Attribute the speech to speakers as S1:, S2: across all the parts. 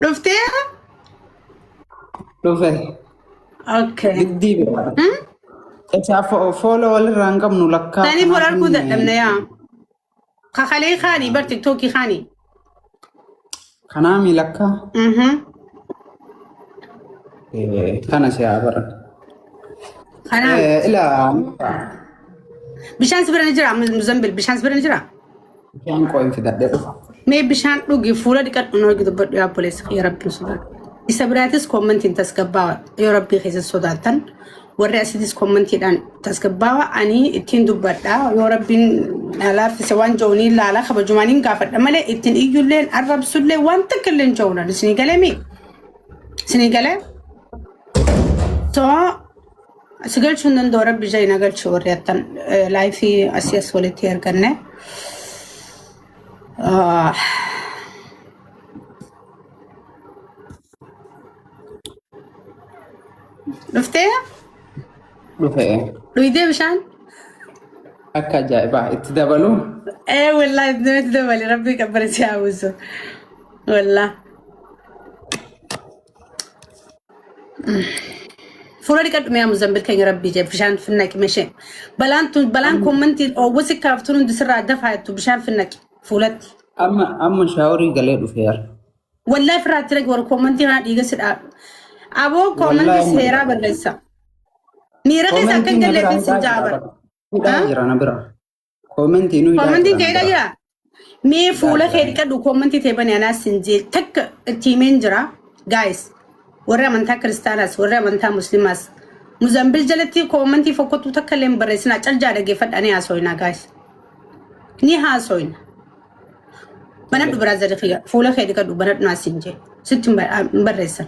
S1: شفتيها؟
S2: شوفي
S1: اوكي.
S2: بدي تعرف فولو ولا رانقم نلقى
S1: ثاني
S2: كنا
S1: فولار كودا
S2: فين
S1: لمنا يا خالي خاني بر تيك توكي خاني.
S2: كنا ملقى كنا سيابر
S1: خنام
S2: إلى
S1: بشان سبر نجرا مزمبل بشان سبر نجرا
S2: كان كوين في ده
S1: مي بشان لوجي فولا ديكات نورجي دبر يا بوليس يا رب نسودان إسابراتيس كومنتين تسكبوا يا ربي خيس السودان والرئاسيس كومنتين تسكبوا أني اتين دبر يا ربي على في سوان جوني لا على خبر جمانين قافر أما لا اتين يجولين عرب سودلي وانت كلن جونا سنيقالي مي سنيقالي تو سجل شندن دورة بجاي نقل شوريتن لاي في أسياس ولتير كنّه رفتيها؟
S2: شوفي
S1: رويدي بشان؟
S2: أكا جايبا اتدبلو
S1: ايه والله ابني تدبلي ربي كبر تجاوزه والله فورا ديكات ميا مزمبل كان ربي جاب بشان فنك ماشي بلان كومنتي او وسك كافتون دسرا دفعت بشان فنك فولت
S2: أما شاوري قليل فير
S1: والله فرات لك ور كومنتي نا ديغا سدا ابو كومنتي
S2: والله
S1: سيرا بلسا ميرا كيسا كان قال في سجابر
S2: جرا نبرا كومنتي نو
S1: كومنتي كيدا جرا مي فولا خير كدو كومنتي تبني انا سنجي تك تيمين جرا جايز ورا من تا كريستاناس ورا من تا مسلماس مزمبل جلتي كومنتي فوكتو تكلم برسنا ترجع دغه فداني اسوينا جايز ني ها اسوينا بنات برازر خيا فولا خير كدو بنات ناسنجي ستم برسن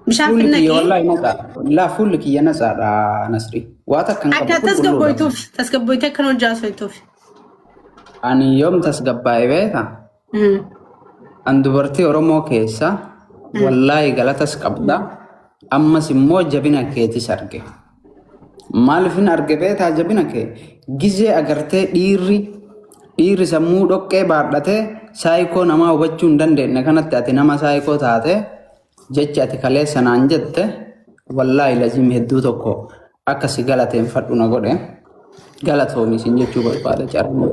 S1: مش عارف انك
S2: والله نزار لا فولك يا نزار نسري واتا كان
S1: حتى تسقبويته كانوا جاسويتوف
S2: أني يوم تسقباي بيتا أن دبرتي أورمو كيسا والله غلطس قبدا أما سمو جبنا كيتي سرقه مالفين أرقبت جبنا كي جزء أغرتي ديري سمو دوكي باردته سايكو نما وبچون دنده نكانت تاتي نما سايكو تاتي جچاتي كالي سنانجت والله لازم هدو توكو أكسي غلطين فردونا غده غلطو ميسين جچو برباده چارمو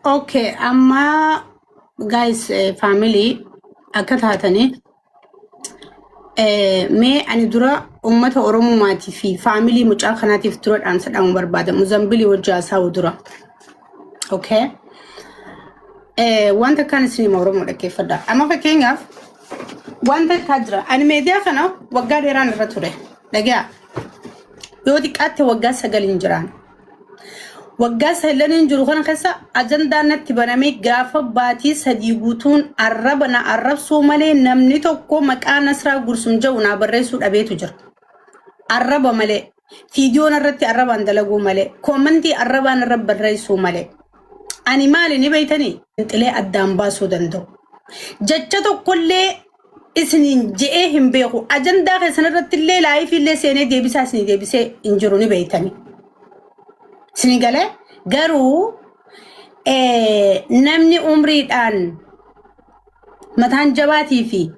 S1: اوكي اما guys family أكثرتني مي أنا درا أمته أورمو ماتي في family متأخراتي في تروت أنسد أم بربادة مزمبلي وجاسا ودرا أوكي وانت كان سني أورمو لكي فدا أما فكينغ وانت كادرا أنا ميديا خنا وقاري ران رتوره لقيا يوديك أتى وقاس سجلين جران وقاس هلين جروخان خسا أجندة نتبرمي غافة باتي سديقوتون عربنا عرب سومالي نمني توقو مكان نسرا قرسون جونا برسو أبيتو جر عرب مالي فيديو نرتي عرب اندلقو مالي كومنتي عرب نرب برسو مالي أني مالي نبيتني انتلي أدام باسو دندو ججتو كل اسنين جئهم بيخو أجندة خسنا رتي اللي لايف اللي سيني ديبسا سيني ديبسا انجروني بيتني سنغالي غارو نمني عمري الان متان جباتي في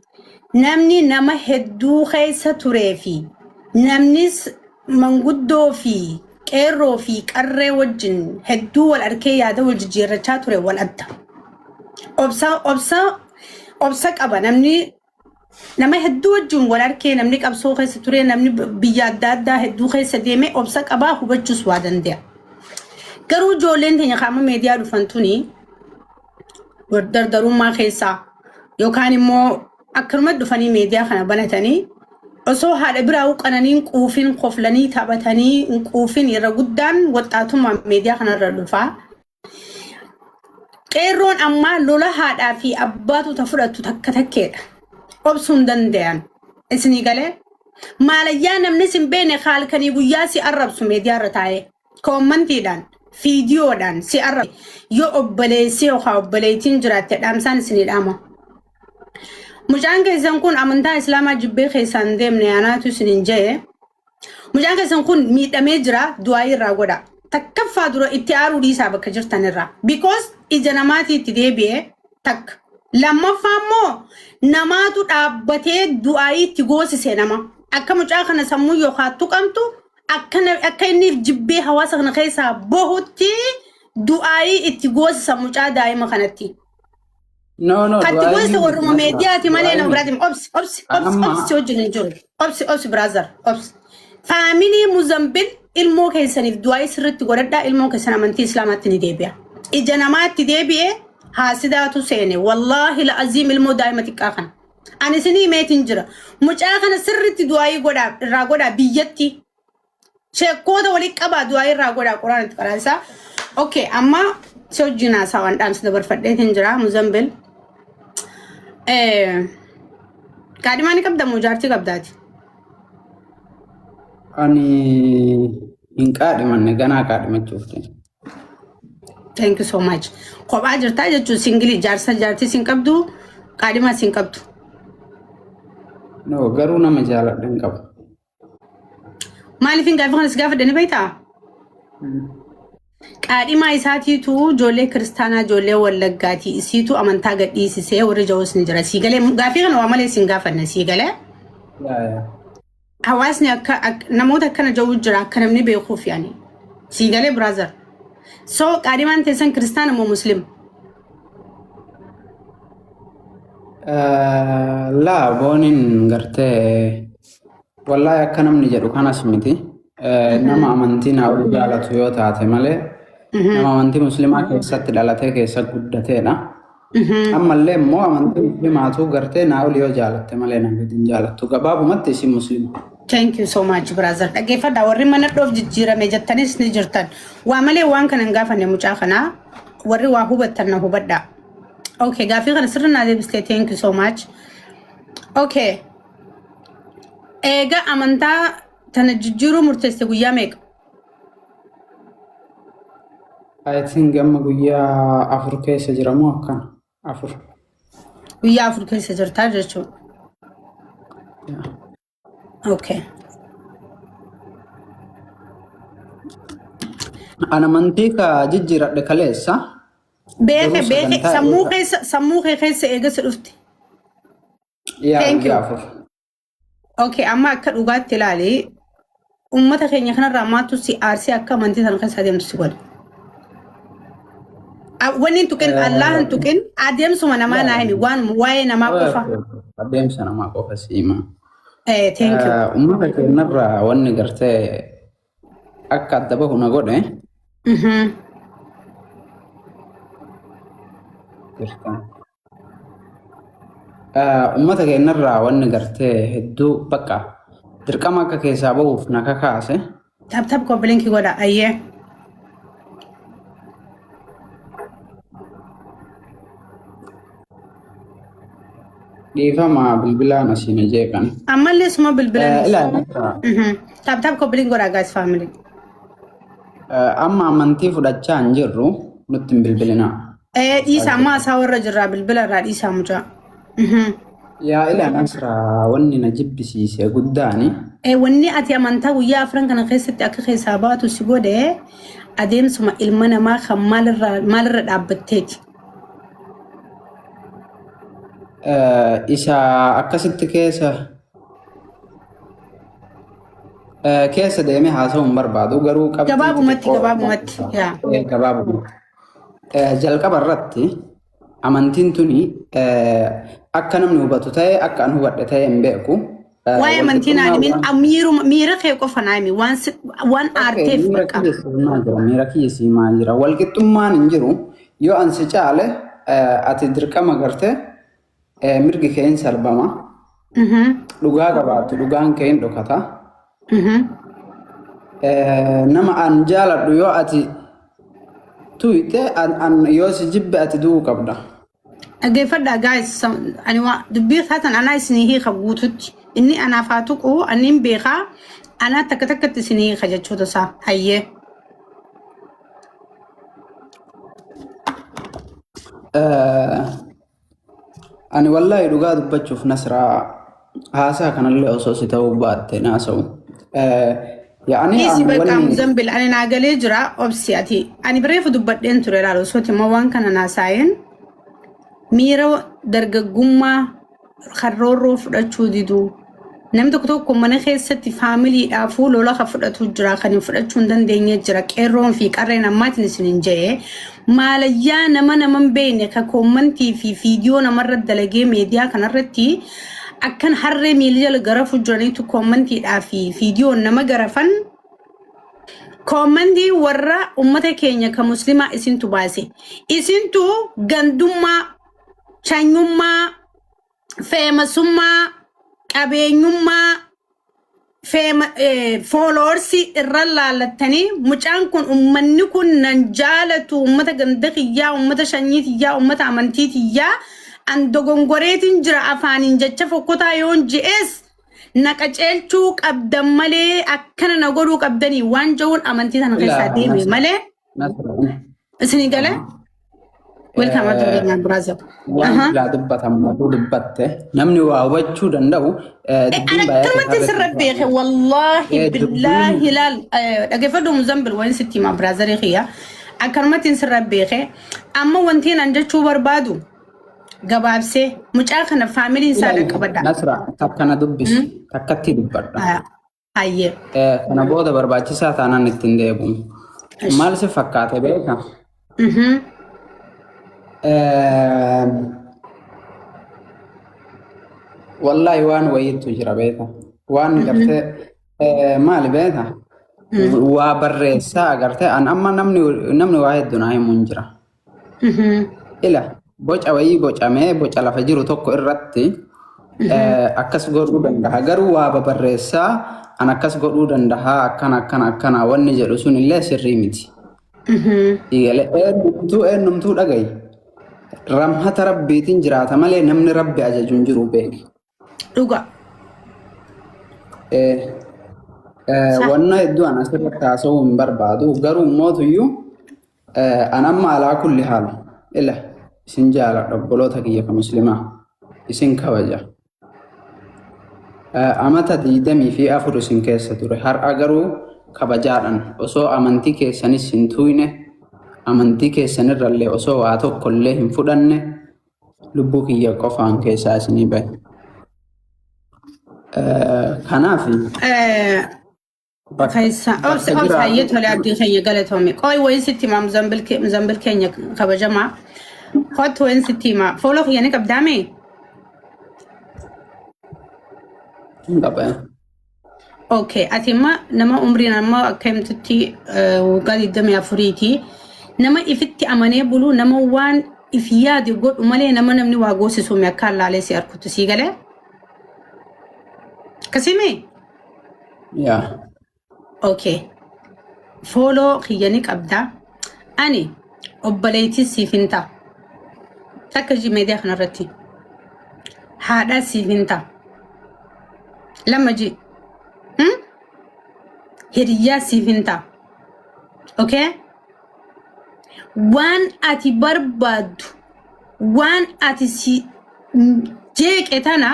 S1: نمني نما هدو خيسة تريفي نمني منقدو في كيرو في كرة وجن هدو والأركية هذا والجيرة تري والأبدا أبسك أبا نمني نما هدو وجن والأركية نمني أبسو خيسة تري نمني بيادات دا هدو خيسة ديمي أبسك أبا هو بجوس وادن دي garuu ijoolleen teenya qaama meediyaa dhufantuni dardarummaa keessaa yookaan immoo akkuma dhufanii meediyaa kana banatanii osoo haadha biraa uqananii quufin qoflanii taphatanii quufin irra guddaan waxxaatummaa meediyaa kanarra dhufaa qeerroon ammaa lola haadhaa fi abbaatu ta fudhattu takka takkeedha obsuun danda'an isinii galee maalayyaa namni sin beene khaalkanii guyyaa si arrabsu meediyaa irra taa'ee koomantiidhaan فيديو دان سي أرب يو أبليسي أو خابليتين جرات دامسان سنيدامو مجانك يسنكون أمنتا إسلاما جبه خيسان ديم نياناتو سنينجي مجانك يسنكون ميت أميجرا دواي راغودا تكفى درو اتعارو دي سابك جرتان الرا because إجناماتي تديبيه تك لما فهمو نماتو دابتي دعائي تغوسي سينما أكا مجاخنا سمو يوخاتو قمتو أكا إني في جبي حواسك نخيسا بوهوتي دعائي تغوسي سموجا دائما خانتي
S2: No,
S1: قد
S2: du'aayin
S1: تغوسي ورمو ميدياتي مالينا
S2: du'aayin
S1: برادم أبس
S2: amma
S1: سوجي نجول أبس برازر أبس فاميلي مزمبل ilmoo keessaniif du'aa sirriitti godhadhaa ilmoo keessan amantii islaamaatti ni deebi'a ija namaatti deebi'e haasidaatu seene wallaahi la'aziim ilmoo daa'ima xiqqaa kana ani isinii meetiin jira mucaa kana sirriitti du'aa irraa godhaa biyyatti sheekkoota walii qabaa du'aa irraa godhaa quraan itti qaraasaa okay amma si wajjin haasaa waan dhaamsi dabarfadheetiin jira muzambil kaadhimaa ni qabda moo jaartii qabdaati
S2: ani hin qaadhimanne ganaa qaadhimachuuf ta'e.
S1: Thank you so much. Kophaa jirtaa jechuun singilii jaartii siin qabdu qaadhimaa siin qabdu.
S2: No, garuu nama jaaladha hin qabu.
S1: Maaliif hin gaafa kanas gaafa dhani beektaa? Qaadhimaa isaatiitu ijoollee kiristaanaa ijoollee wallaggaati isiitu amantaa gadhiisisee warri jawus ni jira. Siigalee gaafii kana waa malee siin gaafanne siigalee. Hawaasni akka namoota akkana jawuu jira akka namni beekuuf yaani. Siigalee brother. So qaadhimaan teessan kiristaana moo muslim?
S2: Laa booniin gartee wallahi akka namni jedhu kanas miti. Nama amantii naa ol jaalatu yoo taate malee nama amantii muslimaa keessatti dhalatee keessa guddateedha. Ammallee immoo amantii muslimaatu gartee naa ol yoo jaalatte malee nama hin jaalattu. Gabaabumatti isin muslima.
S1: Thank you so much brother. Dhaggeeffadhaa warri mana dhoof jijjiirame jettanis ni jirtan. Waa malee waan kana hin gaafanne mucaa kanaa warri waa hubattan na hubadhaa. Okay, gaafii kana sirri naa deebistee thank you so much. Okay. Eega amantaa tana jijjiiruu murteessite guyyaa meeqa?
S2: I think amma guyyaa 4 keessa jiramoo akkana 4.
S1: Guyyaa 4 keessa jirtaa jechuudha. Okay.
S2: Ana amantii ka jijjiiradhe kaleessa.
S1: Beeke sammuu keessa eegasa dhufte.
S2: Thank you.
S1: Okay, amma akka dhugaatti ilaali ummata keenya kanarraa maatu si aarsii akka amantii sana keessa adeemtu si godha. Wanni hin tuqin Allah hin tuqin adeemsuma namaa naa himi waan waa'ee namaa qofa.
S2: Adeemsa namaa qofa siima.
S1: Thank you.
S2: Ummata keenyarraa wanni gartee akka adda bahu na godhe. Ummata keenyarraa wanni gartee hedduu bakka dirqama akka keessaa bahuuf na kakaase.
S1: Tap koppilinkii godha ayyee.
S2: Dhiifama bilbilaan asiin jeeqan.
S1: Ammallee suma bilbilaan. Tap koppilinkii godha guys family.
S2: Amma amantii fudhachaa hin jirru nutti hin bilbilinaa.
S1: Dhiisa amma asaa warra jirraa bilbila irraa dhiisaa mucaa.
S2: Yaa ilaan asirraa wanni na jibbisiise guddaani.
S1: Wanni ati amantaa guyyaa 4 kana keessatti akka keessaa baatu si godhe adeemsuma ilma namaa kan maalirra dhaabbatteeti.
S2: Isa akkasitti keessa deemee haasa'uu hin barbaadu garuu
S1: gabaabumatti.
S2: Jalqaba irratti amantiin tuni akka namni hubatu ta'e akka an hubadhe ta'e hin beeku.
S1: Waa'ee amantiin miira kee qofa naami waan aarteef baqa.
S2: Miira kiyya siimaa jira. Walqixxummaan hin jiru yoo ansi caale ati dirqama gartee mirgi kee hin sarbama. Dhugaa qabaattu dhugaan kee hin dhokata. Nama an jaaladhu yoo ati tuyte yoo si jibbe ati du'uu qabda.
S1: Dhaggeeffadhaa guys ani dubbii taatan anaa isinii hiika guututti inni anaaf haa tuqu anniin beekaa anaa takka takkatti isinii hiika jechuudha isaa hayyee.
S2: Ani wallahi dhugaa dubbachuuf Nasraa haasaa kanallee osoo si ta'uu baatte naasa'u.
S1: Isi bakka Muzambil ani naagalee jira obsi ati ani bireefu dubbadheen ture laala osooti immoo waan kana naasaayin miira dargaggummaa karroorroo fudhachuu didu namni tokko mana keessatti faamiliidhaafuu lola ka fudhatu jira kan fudhachuu hin dandeenye jira qeerroon fi qarreen ammaatiin isin jee maalayyaa naman beekne ka koomantii fi viidiyoo namarra dalagee meediyaa kanarratti akkan harree miilijala garafu jiraniitu koomantiidhaa fi viidiyoo nama garafan koomantii warra ummata keenya ka muslimaa isintu baase isintu gandummaa chanyummaa feemasummaa qabeenyummaa followers irra laallattanii mucaan kun ummanni kun nan jaalatu ummata ganda kiyyaa ummata shanyii kiyyaa ummata amantii kiyyaa an dogongoreetiin jira afaaniin jecha fokkotaa yoon je'es naqaceelchuu qabdan malee akkana na godhuu qabdanii waan ja'uun amantii sana keessaa deeme malee isinii galee welcome to the brother
S2: la dubbatamu dubbatte namni waa hubachuu danda'u
S1: akkamatti sirrabbeeke wallahi billahi lal dhaggeeffadhu muzambil waan sitti ma brother khiya akkamatti sirrabbeeke amma wantiin an jechuu barbaadu gabaabsee mucaa kana family isaa qabadha
S2: nasra takkana dubbis takkatti dubbadha
S1: ayye
S2: kana booda barbaachisaa taanaan ittiin deebi'u maal si fakkaate beeka wallahi waan wayitu jira beeka waan garte maal beeka waa barreessaa agarte an amma namni waa hedduu naa himuun jira ila boca wayii bocamee boca lafa jiru tokko irratti akkas godhuu danda'a garuu waa barreessaa an akkas godhuu danda'a akkana wanni jedhu sun illee sirrii miti eenyumtuu dhagayi ramhata rabbiitiin jiraata malee namni rabbi ajajuun jiru beeki
S1: dhuga
S2: wanna hedduu an asirratti haasa'uu hin barbaadu garuu mootuyyuu an amma alaa kulli haala ila isin jaaladha obboloota kiyya ka muslimaa isin kabaja amata 24 isin keessa ture har'a garuu kabajaadhaan osoo amantii keessanis hin tuine amantii keessanirrallee osoo waa tokkollee hin fudhanne lubbuu kiyya qofaan keessaa isinii bahe kanaaf
S1: Obsayet wala abdi khayya galatomi qoy wayn sitti ma muzambil kenya kabajama khot wayn sitti ma folo khiyani qabdame
S2: Ndaba
S1: okay atima nama umri nama akemtutti wugadi dami afuriti nama ifitti amane bulu nama wan ifiyadi god umale nama namni wagosi sumi akalla lesi arkutu sigale kasime
S2: ya
S1: okay folo khiyani qabda ani obbaleyti sifinta takaji media khanarati hada sifinta lama ji hiriya sifinta okay wan ati barbadu wan ati si jeqetana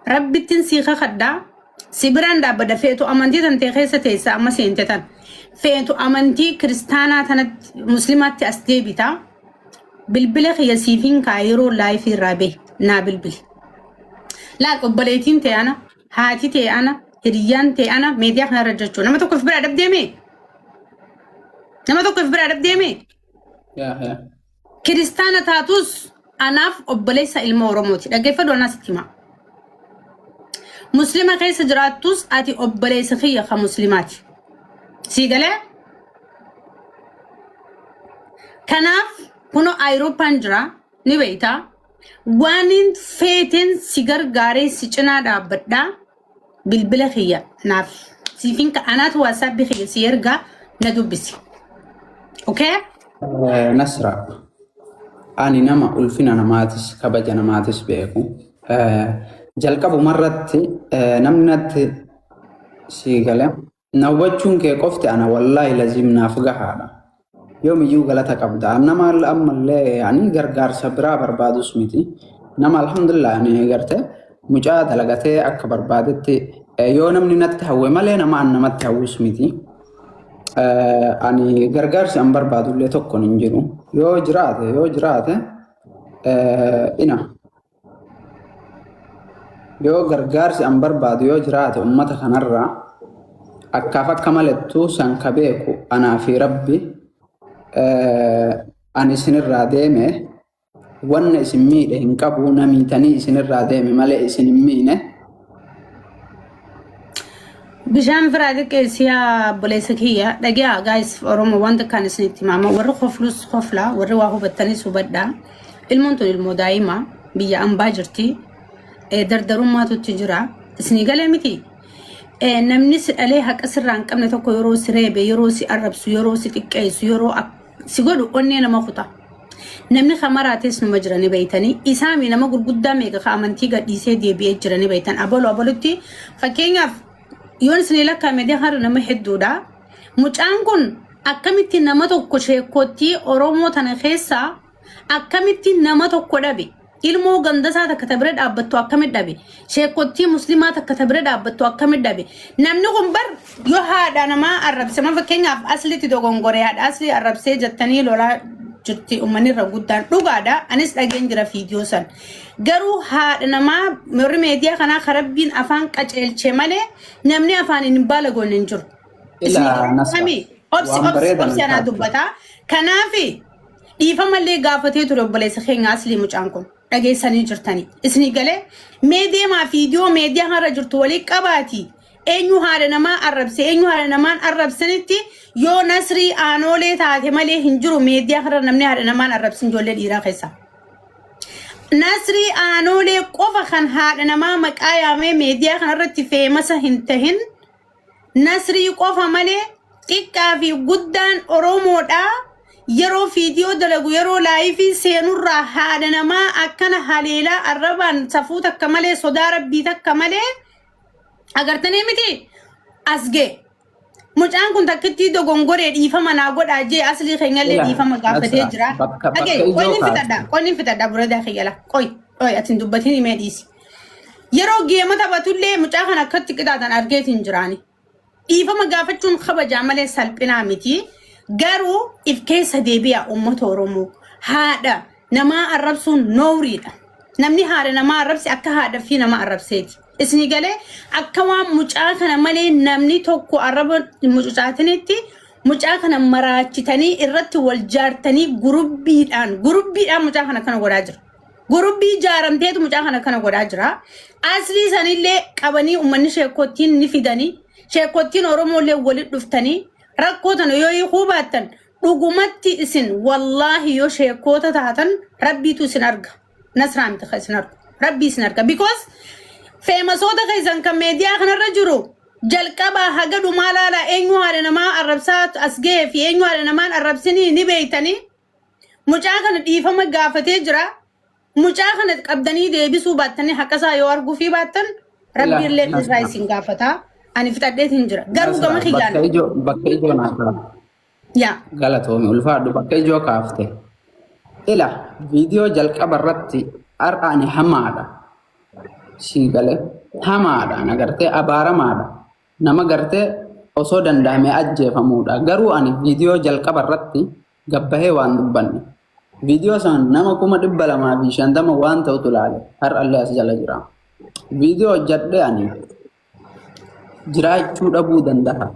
S1: rabbitin si khadda Sibiranda bada feetu amantii tan teessa teessa amma seentetan feetu amantii kristaana tanat muslimaatti as deebita bilbila khiyasiifin kaayiroo laayifii raabe naa bilbil laa obbaleetiin ta'e ana haati ta'e ana hiriyaan ta'e ana meediyaa kana irra jechuu nama tokkoof bira dhabdeeme
S2: ya
S1: kiristaana taatus anaaf obboleessa ilma oromooti dhaggeeffadhu anaas itti himaa Muslima keessa jiraatus ati obboleessa kiyya ka muslimaati. Sigalee? Kanaaf kuno Ayirooppaan jira ni beektaa waanin feeteen si gargaaree si cinaa dhaabbadhaa bilbila kiyya naaf siifin ka anaatu waasaappi kiyya si ergaa na dubbisi. Okay?
S2: Nasra ani nama ulfina namaatis kabaja namaatis beeku. Jalqabu marratti namnatti siigale nawwachuun kee qofti ana wallahi lazim naaf gahaadha yoomiyyuu galata qabda nama ammallee yani gargaarsa biraa barbaadus miti nama alhamdulillah ani garte mucaa dalagatee akka barbaadetti yoo namni natti hawwe malee nama an namatti hawwus miti ani gargaarsi an barbaadullee tokkon hin jiru yoo jiraate ina yoo gargaarsi an barbaadu yoo jiraate ummata kanarraa akkaaf akka malettuu san ka beeku anaa fi rabbi ani isinirraa deeme wanna isin miidhe hin qabu namiitanii isinirraa deeme malee isin hin miine.
S1: Bishaan firaadhi qeessiyaa buleessa kiyya dhagaa guys Oromoo wanta kan isinitti maama warri qoflus qofla warri waa hubattanis hubadhaa ilmoon tun ilmoo daa'ima biyya ambaa jirti dardarummaatutti jira isinii galee miti namni si dhalee haqa sirraa hin qabne tokko yeroo si reebe yeroo si arrabsu yeroo si xiqqeessu yeroo si godhu onnee nama kuta namni kamaraates numa jirani beeytanii isaami nama gurguddaa meeqa ka amantii gadhiisee deebi'ee jirani beeytan abolutti fakkeenyaaf yoon isinii lakkaa'ame deehaan nama hedduudha mucaan kun akkamitti nama tokko sheekootti Oromoo tana keessaa akkamitti nama tokko dhabe ilmoo gandasaa takka tabire dhaabbattu akkamit dhabe sheekootti muslimaa takka tabire dhaabbattu akkamit dhabe namni kun bar yoo haadha namaa arrabse ma fakkeenyaaf aslitti dogongoree haadha asli arrabsee jettanii lolaa jirti ummanni irra guddaan dhugaadha anis dhageen jira fiidiyoo san garuu haadha namaa warri meediyaa kanaa karabbiin afaan qaceelche malee namni afaan hin baala goone hin jiru. Obsi anaa dubbata kanaafi dhiifamallee gaafatee ture obboleessa keenya aslii mucaan kun dhageessanii jirtanii isinii galee meediyaa fiidiyoo meediyaa har'a jirtu walii qabaati eenyu haadha namaa arrabse eenyu haadha namaan arrabsanitti yoo nasrii aanoolee taate malee hin jiru meediyaa har'a namni haadha namaan arrabsin ijoollee dhiiraa keessa nasrii aanoolee qofa kan haadha namaa maqaa yaamee meediyaa kanarratti feemasa hin tahin nasrii qofa malee xiqqaa fi guddaan Oromoodha yeroo fiidiyoo dalagu yeroo laayifii seenurraa haadha namaa akkana haleelaa arrabaan safuu takka malee sodaa rabbii takka malee agartanii miti asgee mucaan kun takkitti dogongoree dhiifama naa godhaa jee aslii keenyallee dhiifama gaafatee jira dhagee qoonni fitadha buradaa keeyyala qoy atin dubbatiin himee dhiisi yeroo geema taphatullee mucaa kan akkatti qixaatan argeetiin jiraani dhiifama gaafachuun kabajaa malee salphinaa miti garuu if keessa deebi'a uummata Oromoo haadha namaa arrabsuun nooriidha namni haadha namaa arrabse akka haadha fi nama arrabseeti isni galee akka waan mucaa kana malee namni tokko arraba mucaatinitti mucaa kana maraachitanii irratti wal jaartanii gurubbiidhaan mucaa kana godhaa jira gurubbii jaaramteetu mucaa kana godhaa jira aslii sanillee qabanii uummanni sheekottiin ni fidanii sheekottiin Oromoolee walitti dhuftanii rakkoo tana yoo hubattan dhugumatti isin wallahi yoo sheekota taatan rabbiitu isin arga nasraan ta isin arga rabbii isin arga because feemasoota keessan kan meediyaa kanarra jiru jalqaba haga dhumaa laala eenyu haadha namaa arrabsaa asgee fi eenyu haadha namaan arrabsinii ni beeytanii mucaa kana dhiifama gaafatee jira mucaa kana qabdanii deebisuu baattanii haqasaa yoo arguu fi baattan rabbiillee irraa isin gaafataa ani fitadheetiin jira garuu gama kiyyaan
S2: bakka ijoo naa
S1: yaa
S2: galatoomi ulfaadhu bakka ijoo kaafte ila viidiyoo jalqaba irratti ar'aani hamaadha siigale hamaadha nagartee abaaramaadha nama gartee osoo danda'ame ajjeefamuudha garuu ani viidiyoo jalqaba irratti gabbahee waan dubbanne viidiyoo san nama 250 waan ta'utu ilaale har'allee as jala jira viidiyoo hojjadhee ani jiraachuu dhabuu danda'a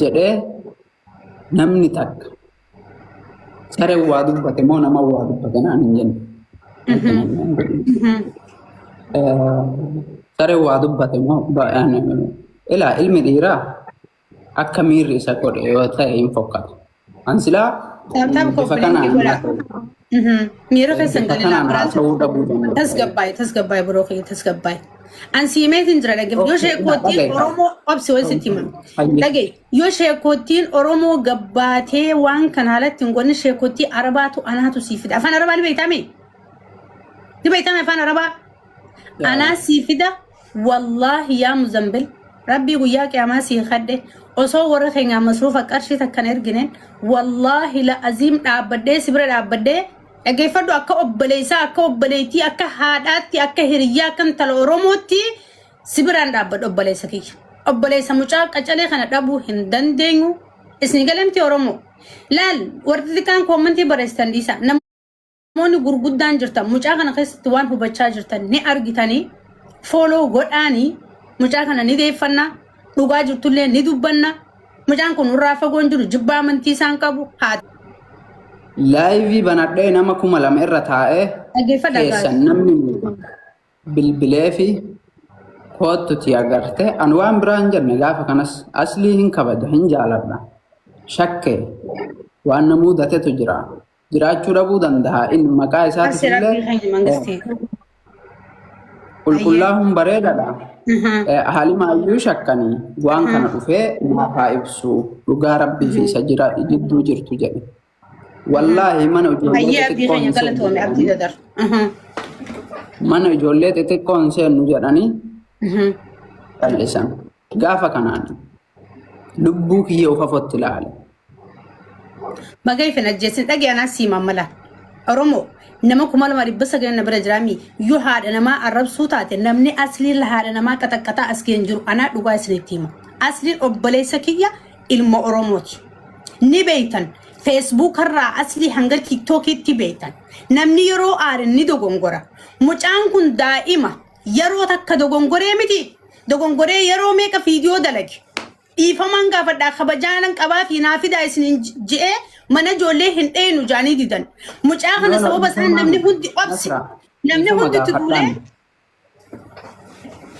S2: jedhee namni takka saree waa dubbate moo nama waa dubbate naan hin jenne saree waa dubbate moo ilaa ilmi dhiiraa akka miirri isa godhe yoo ta'e hin fokkatu an silaa bifa kanaan
S1: miira keessan galina biraa tasgabbaay biroo kee tasgabbaay an siimeetiin jira dhagee yoo sheekootiin Oromoo obsi wasitti hima dhagee yoo sheekootiin Oromoo gabbaatee waan kana haalatti hin gonne sheekootii Arabaatu anaatu siifida afaan Arabaa ni beeytame afaan Arabaa anaa siifida wallahi yaa muzambil rabbii guyyaa qiyaamaa sii khadde osoo warra keenya masruufa qarshii takkan ergineen wallahi la aziim dhaabbadhee sibira dhaabbadhee dhageeffadhu akka obboleessaa akka obboleettii akka haadhaatti akka hiriyyaa akka intala Oromootti sibiraan dhaabbadhu obboleessa kiyya obboleessa mucaa qacalee kana dhabuu hin dandeenyu اسني كلمتي أورمو لال وردتي كان كومنتي برستان ديسا نموني غرغدان جرتا مجاغنا خيست وان هو بچا جرتا ني أرغتاني فولو غداني مجاغنا ني ديفنا دوغا جرتولي ني دوبنا مجان كون رافا غونجر جبا منتي سانكابو هاد
S2: لايفي بنادي نما كوما لم إرتاء
S1: أجيفا
S2: كيسا
S1: دغاي
S2: نمني بالبلافي كوتو تياغرتي أنوان برانجر نغافة كانس أصلي هن كبد هن جالبنا شكي وأن نمودة تجرى جراچو ربو دندها إن مقا إساتي
S1: أسي ربي خيني منغستي
S2: قل
S1: أيه
S2: كلهم بريدة حالي ما أيو شكني وان كان رفي ما فايبسو لغا ربي في سجرة جدو جرتو جري والله من
S1: أيه
S2: أجولي
S1: أبدي خيني قلتهم أبدي ددر
S2: من أجولي تتكون سين نجراني اللسان غافة كناني لبوك يوففت لالي
S1: بقى في نجسين تجي أنا سيما ملا أرومو نما كمال ما ربصة جانا برجرامي يو هاد أنا ما أرب صوتات نمني أصلي لهاد أنا ما كتا أسكنجر أنا لغاية سنتيما أصلي أبلي سكية ilmo Oromooti. Ni beeytan Facebook irraa asli hanga TikTokitti beeytan. Namni yeroo aarin ni dogongora. Mucaan kun daa'ima yeroo takka dogongoree miti. Dogongoree yeroo meeqa viidiyoo dalage. Dhiifamaan gaafadhaa kabajaanan qabaa fi naafidaa isiniin je'ee mana ijoollee hin dheenu jaanii didan. Mucaa kana sababa isaan namni hundi obsi. Namni hundi tuduulee.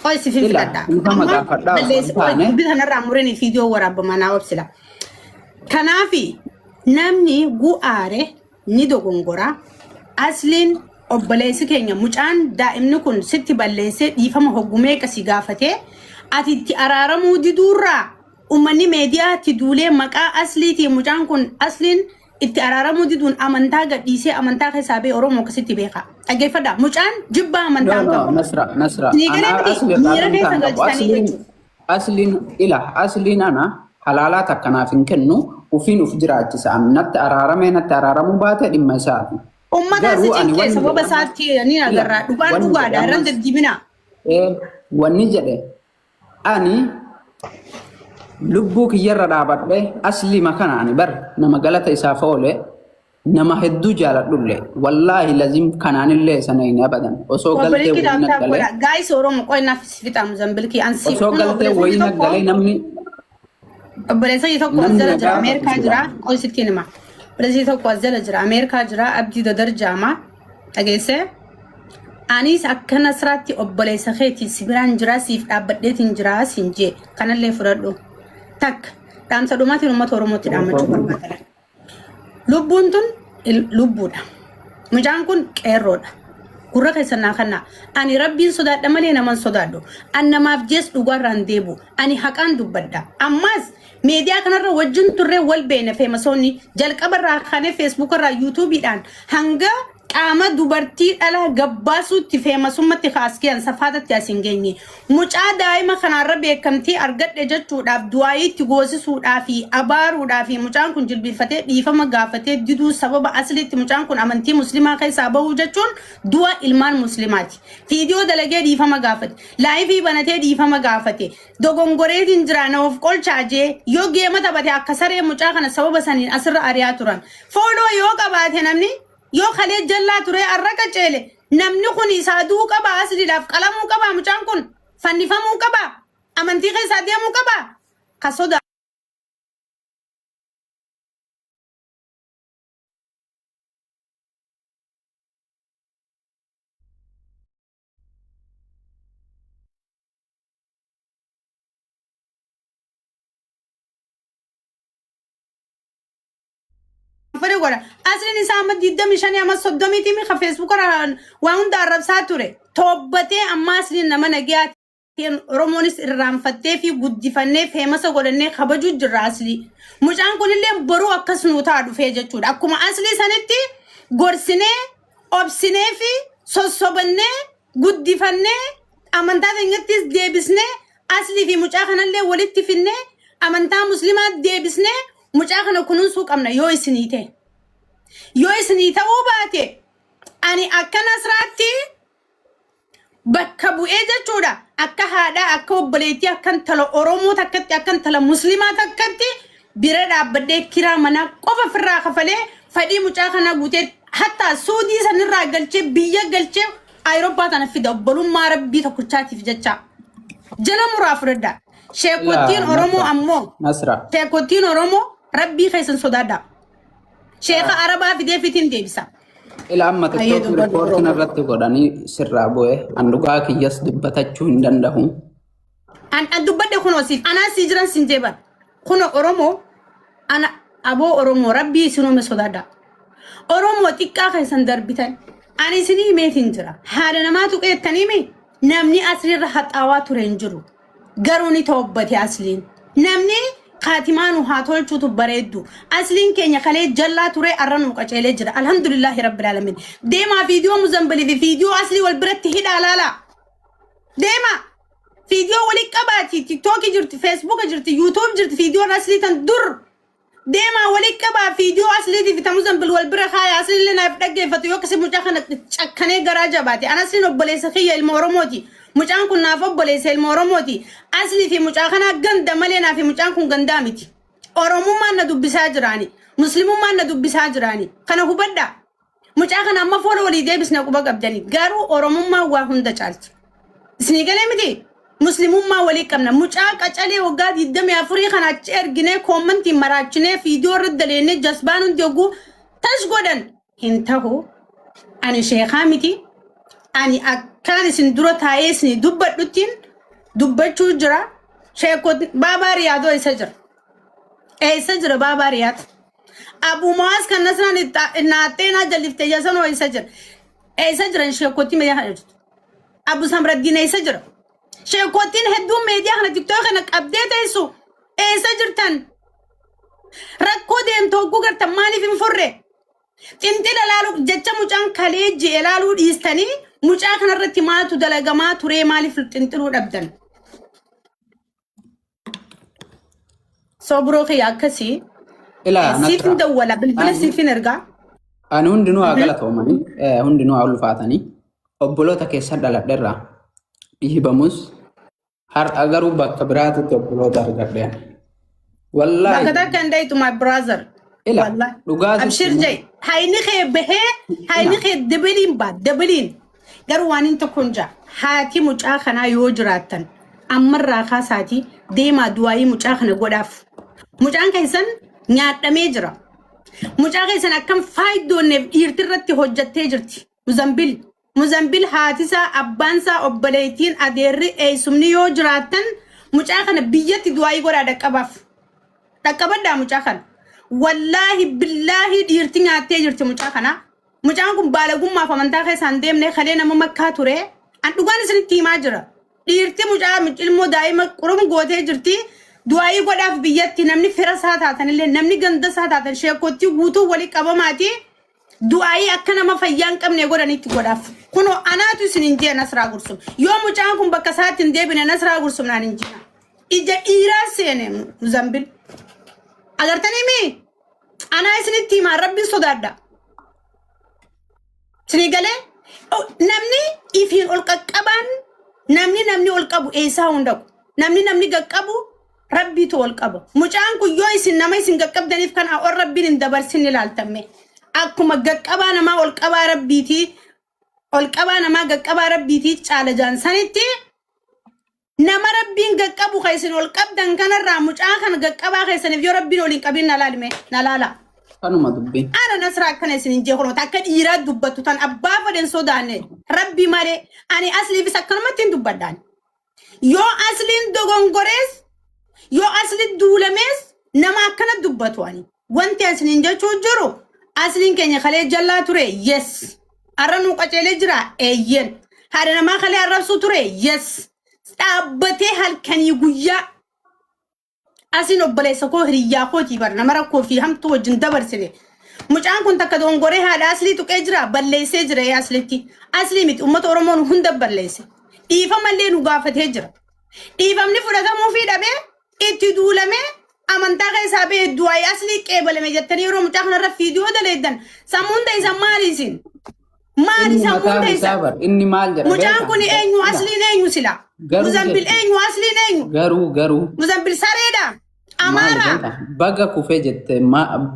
S1: Qoy si finfidadhaa. Amma bitanarraa muranii viidiyoo waraabamaa naa obsila. Kanaafi namni gu'aare ni dogongora. Asliin obboleessi keenya mucaan daa'imni kun sitti balleessee dhiifama hoggumee qasi gaafatee ati itti araaramuu diduurraa ummanni meediyaatti duulee maqaa asliitii mucaan kun asliin itti araaramuu diduun amantaa gadhiisee amantaa keessaa bee Oromoo akkasitti beeka. Dhaggeeffadhaa mucaan jibba amantaa qabu.
S2: Nasra. Asliin ila asliin ana halaalaa takkanaaf hin kennu ufiin uf jiraachisa. Natti araaramuu baate dhimma isaati.
S1: Ummata sitti sababa isaatti ni agarra dhugaan dhugaadha irraan deddeebina.
S2: Wanni jedhe ani lubbuu kiyyarra dhaabadhe aslii makanaani bar nama galata isaaf oole nama hedduu jaaladhullee wallaahi lazim kanaanillee sana hin abadan osoo galtee wayii naggalee
S1: gaayis Oromoo qoy naaf fixaamu zambilkii ansi
S2: osoo galtee wayii naggalee namni
S1: obboleessa tokko azala jira Ameerikaa jira qoy sittiin hima obboleessi tokko azala jira Ameerikaa jira abdii dadar jaama dhageesse anis akka nasraatti obboleessa keetii sibiraan jira siif dhaabbadheetiin jira sinjee kanallee fudhadhu tak dhaamsa dhumaatiin uummata Oromootti dhaamachuu barbaadala. Lubbuun tun lubbuudha. Mucaan kun qeerroodha. Gurra keessa naa kanna. Ani rabbiin sodaadha malee naman sodaadhu. An namaaf jees dhugaarraan deebu. Ani haqaan dubbadha. Ammas meediyaa kanarra wajjin turree wal beena feemasoonni jalqabarraa kaanee feesbuukarraa yuutuubiidhaan hanga qaama dubartii dhala gabbaasuutti feemasummatti kaaskeen safaatatti asin geenye mucaa daa'ima kanarra beekamtii argadhe jechuudhaaf du'aayitti goosisuudhaa fi abaaruudhaa fi mucaan kun jilbifatee dhiifama gaafatee diduu sababa asliitti mucaan kun amantii muslimaa keessaa bahuu jechuun du'a ilmaan muslimaati. Viidiyoo dalagee dhiifama gaafate laayivii banatee dhiifama gaafate dogongoreetiin jira naaf qolchaajee yoo geema taphate akka saree mucaa kana sababa saniin asirra ari'aa turan fooloo yoo qabaate namni yoo kalee jallaa ture arraqa ceele namni kun isaa duu qaba asliidhaaf qalamuu qaba mucaan kun fannifamuu qaba amantii keessaa deemuu qaba kasoda فريقنا أصلاً إنسان ما جدا مشاني أما صدمي تيمي خفيسبوك ران وان دارب ساتوري توبتي أما أصلاً نما نجيات تين رومونيس الرام فتة في جودي فنة في مسا قولني خبجو جراسلي مجان كل اللي برو أكس نوتارو في جتود أكو ما أصلي سنتي غرسنة أبسنة في صوبنة جودي فنة أمانتا دينجتيس ديبسنة أصلي في مجاخنا اللي ولدت فينه أمانتا مسلمات ديبسنة mucaa kunun suuq amna yoo isinii ta'uu baate ani akka nasraatti bakka bu'ee jechuudha akka haadha akka obboleettii akka tala Oromoo takkatti akka tala muslimaa takkatti bira dhaabbadhee kiraa manaa qofa firraa kafalee fadhii mucaa kana guutee hatta suudii sanirraa galchee biyya galchee Ayirooppaa tana fida obbolummaa rabbii tokkochaatiif jecha jala muraa fudhadha. Sheekottiin Oromoo ammoo sheekottiin Oromoo rabbii keessan sodaadha. Sheeka Arabaa fidee fitiin deebisa.
S2: Ila amma tokko ripoortiin irratti godhanii sirraa bu'e an dhugaa kiyyas dubbatachuu hin danda'u.
S1: An dubbadde kunoo siif anaa sii jiran sin jeeban kunoo Oromoo ana aboo Oromoo rabbii isinuume sodaadha. Oromoo xiqqaa keessan darbitan ani isinii meetiin jira haadha namaa tuqeettanii mee namni asirra haxaawaa ture hin jiru garuu ni toobbate asliin namni kaatimaanu haa tolchuutu bareeddu asliin keenya kalee jallaa ture arranuu qaceelee jira alhamdulillahi rabbil alamin deemaa viidiyoo muzambilii fi viidiyoo aslii wal biratti hidhaa laala deemaa viidiyoo walii qabaati tiktookii jirti feesbuuka jirti yuutuub jirti viidiyoon aslii tan dur deemaa walii qabaa viidiyoo asliitii fi muzambil wal bira kaaya asliin naaf dhaggeeffatu yoo kasi mucaa kana cakkanee garaa jabaate an asliin obboleessa kiyya ilma Oromooti mucaan kun naaf obboleessa ilma Oromooti aslii fi mucaa kana ganda malee naaf mucaan kun gandaa miti Oromummaan na dubbisaa jiraani muslimummaan na dubbisaa jiraani kana hubadda mucaa kana amma fooloo walii deebisne quba qabdanii garuu Oromummaan waa hunda caalti isinii galee miti muslimummaa walii qabna mucaa qacalee waggaa 24 kana achi ergine koomantii maraachine viidiyoo irra daleenne jasbaan hundi oguu tash godhan hin tahu ani sheekaa miti ani akkaan isin dura taa'ee isin dubbadhuttiin dubbachuu jira sheekot baabaa riyaadoo eessa jira baabaa riyaad abu maas kan nasraan naatteenaa jalliftee yasanoo eessa jira sheekotti meeyaa abu samraddiin eessa jira sheekottiin hedduun meediyaa kana tiktook kana qabdee teessu eessa jirtan rakkoo deemtoo hogguu gartan maaliif hin furre xinxila laaluu jecha mucaan kalee ji'e laaluu dhiistanii mucaa kanarratti maaltu dalagamaa turee maaliif xinxiluu dhabdan sobroo kiyya akkasii siifin dawwala bilbila siifin ergaa
S2: ani hundinuu haa galatoomanii hundinuu haa ulfaatanii obboloota keessa dhaladherraa dhiibamus har'a garuu bakka biraatitti obboloota argadheen. Wallahi.
S1: Bakka takka hin daytu my brother.
S2: Wallahi. Dhugaatu.
S1: Abshir jay. Hayni kee bahee hayni kee dabaliin baa dabaliin. Garuu waan hin tokkoon jaa haati mucaa kanaa yoo jiraattan ammarraa kaasaatii deemaa du'aayii mucaa kana godhaaf. Mucaan keessan nyaadhamee jira. Mucaa keessan akkam faayidoonneef dhiirtirratti hojjattee jirti. Muzambil haatisa abbaansa obboleettiin adeerri eessumni yoo jiraattan mucaa kana biyyatti du'aayii godhaa dhaqqabaaf. Dhaqqabaddaa mucaa kana. Wallaahi billaahi dhiirti nyaattee jirti mucaa kana. Mucaan kun baalagummaaf amantaa keessaan deemnee kalee nama makkaa ture. An dhugaan isinitti himaa jira. Dhiirti mucaa ilmoo daa'ima qurum gootee jirti. Du'aayii godhaaf biyyatti namni fira isaa taatanillee namni ganda isaa taatan sheekottii guutuu walii qabamaati. Du'aayii akka nama fayyaa hin qabne godhanitti godhaaf. Kunoo anaatu isin hin jee nasraa gursum. Yoo mucaan kun bakka isaatti hin deebine nasraa gursum naan hin jina. Ija dhiiraa seene Muzambil. Agartanii mi? Anaa isinitti himaa rabbiin sodaadha. Isinii galee namni ifiin ol qaqqabaan namni ol qabu eessaa hundaqu. Namni qaqqabu rabbiitu ol qaba. Mucaan kun yoo isin nama isin qaqqabdaniif kan ol rabbiin hin dabarsin ilaaltamme. Akkuma qaqqabaa namaa ol qabaa rabbiitii ol qabaa namaa qaqqabaa rabbiitii caala jaansanitti nama rabbiin qaqqabu keessan ol qabdan kanarraa mucaa kan qaqqabaa keessaniif yoo rabbiin ol hin qabin nalaala.
S2: Kanuma dubbiin.
S1: Ana nasraa akkana isin hin jee kunuuta akka dhiiraa dubbattu tan abbaa fadhen sodaanne rabbi malee ani asliifis akkanumatti hin dubbadhaan. Yoo asliin dogongorees yoo asli duulamees nama akkana dubbatu ani. Wanti asin hin jechuu jiru asliin keenya kalee jallaa ture yes. Arranuu qaceelee jira eeyyen. Haadha namaa kalee arrabsuu ture yes. Dhaabbatee halkanii guyyaa asin obboleessa koo hiriyyaa kootii bar nama rakkoo fi hamtuu wajjin dabarsine. Mucaan kun takka dogongoree haadha aslii tuqee jira balleessee jira aslitti. Aslii miti uummata Oromoon hunda balleesse. Dhiifamallee nu gaafatee jira. Dhiifamni fudhatamuu fi dhabee itti duulamee amantaa keessaa bee du'aayii aslii qeebalame jettanii yeroo mucaa kanarra viidiyoo daleeddan sammuun ta'isan maali isin? Maali sammuun ta'isan?
S2: Inni maal jedha?
S1: Mucaan kun eenyu asliin eenyu sila? Muzambil eenyu asliin eenyu?
S2: Garuu.
S1: Muzambil sareedha. Amara.
S2: Baga kufe jette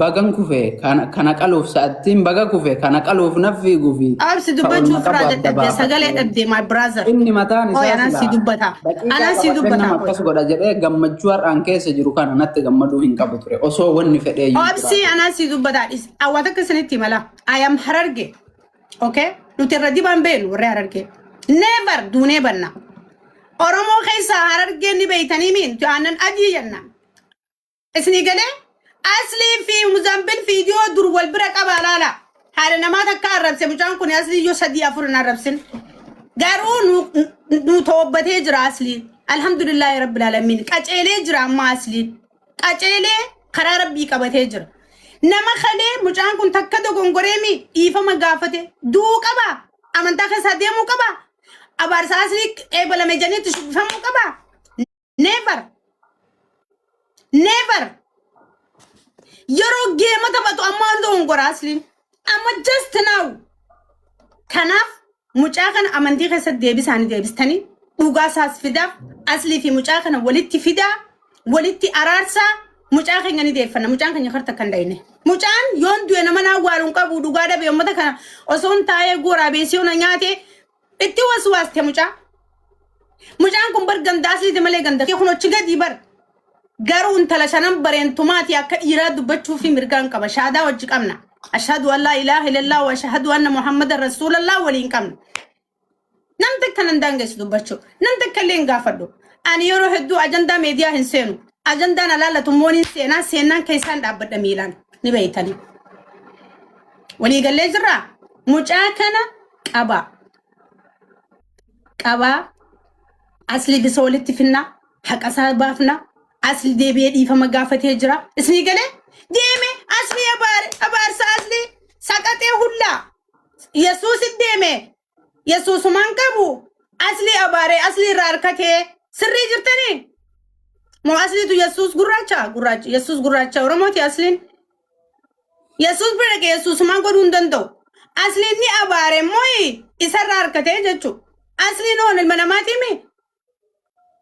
S2: bagan kufe kana qaluuf sa'attiin baga kufe kana qaluuf naffi gufi.
S1: Absi dubbachuu firaa dadhabde sagalee dhabde my brother.
S2: Inni mataan isaa
S1: Oya anaan si dubbata. Anaan si dubbata.
S2: Akkas godha jedhee gammachuu har'aan keessa jiru kana natti gammaduu hin qabu ture. Osoo wanni fedhee iyyuu.
S1: Absi anaan si dubbata. Awwaata akkasinitti mala. I am Hararge. Okay? Nuti irra dibaan beenu warri Hararge. Never duunee banna. Oromoo keessa Harargeen ni beeytanii miin aannan adii jenna. Isni galee asli fi muzambil video dur wal bira qaba laala. Haala namaa takka arrabse mucaan kun asli yoo sadii afur hin arrabsin. Garuu nu toobbatee jira asli. Alhamdulillahi rabbil alamin. Qaceelee jira amma asli. Qaceelee karaa rabbii qabatee jira. Nama khalee mucaan kun takka dogongoreemi dhiifama gaafate duu qaba. Amantaa keessa deemuu qaba. Abaarsa asli eebalame janitti shubbifamuu qaba. Never. Never. Yeroo geema taphatu amma dogongora asli. Amma just now. Kanaaf mucaa kana amantii keessatti deebisaanii deebistanii dhugaa isaas fidaaf aslii fi mucaa kana walitti fidaa walitti araarsaa mucaa keenya ni deeffanna mucaan keenya karta kan dayne mucaan yoon du'e nama naa waaluun qabu dhugaa dhabe uummata kana osoo hin taa'ee gooraa beesii ona nyaate itti waswaaste mucaan kun bar ganda asliiti malee ganda kee kun achi gadi bar garuu intala shanan bareentumaati akka dhiiraa dubbachuu fi mirgaan qaba shaadaa wajji qabna. أشهد أن لا إله إلا الله وأشهد أن محمد رسول الله ولين كم نمتك كن دانجس دبچو نمتك كلين غافدو أن يرو هدو أجندا ميديا هنسينو أجندا نالا تمونين سينا كيسان دابد ميلان نبيتاني ولي قال لي جرا مجاكنا قبا أصلي بسولتي فينا حق أسال بافنا أصلي دي بيدي فما غافت هجرا اسمي قال ديمي أصلي أبار سأصلي ساقتي هلا يسوس ديمي يسوس منكبو أصلي أباري أصلي راركتي سري جرتني مو أصلي تو يسوس غراچا يسوس غراچا ورموتي أصلي يسوس برك يسوس منكو روندندو أصلي ني أباري موي إسر راركتي جچو أصلي نون المناماتي مي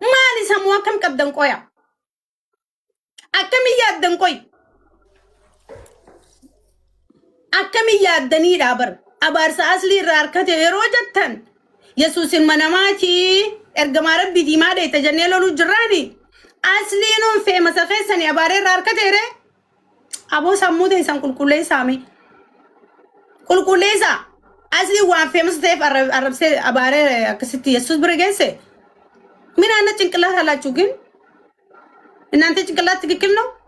S1: مالي سموا كم كبدن قويا أكمي يادن قوي أكمي يادني رابر أبارس أصلي راركته روجتن يسوس المناماتي إرجمار بدي ما ده تجنيلو لجراني أصلي نون في مسخيسني أبارة راركته ره أبو سمود إنسان كل سامي كل سا أصلي وان في مستيف عرب سي أبارة كستي يسوس برجسه من أنا تنقلها هلا تشوكين إن أنت تنقلها تكيكلنو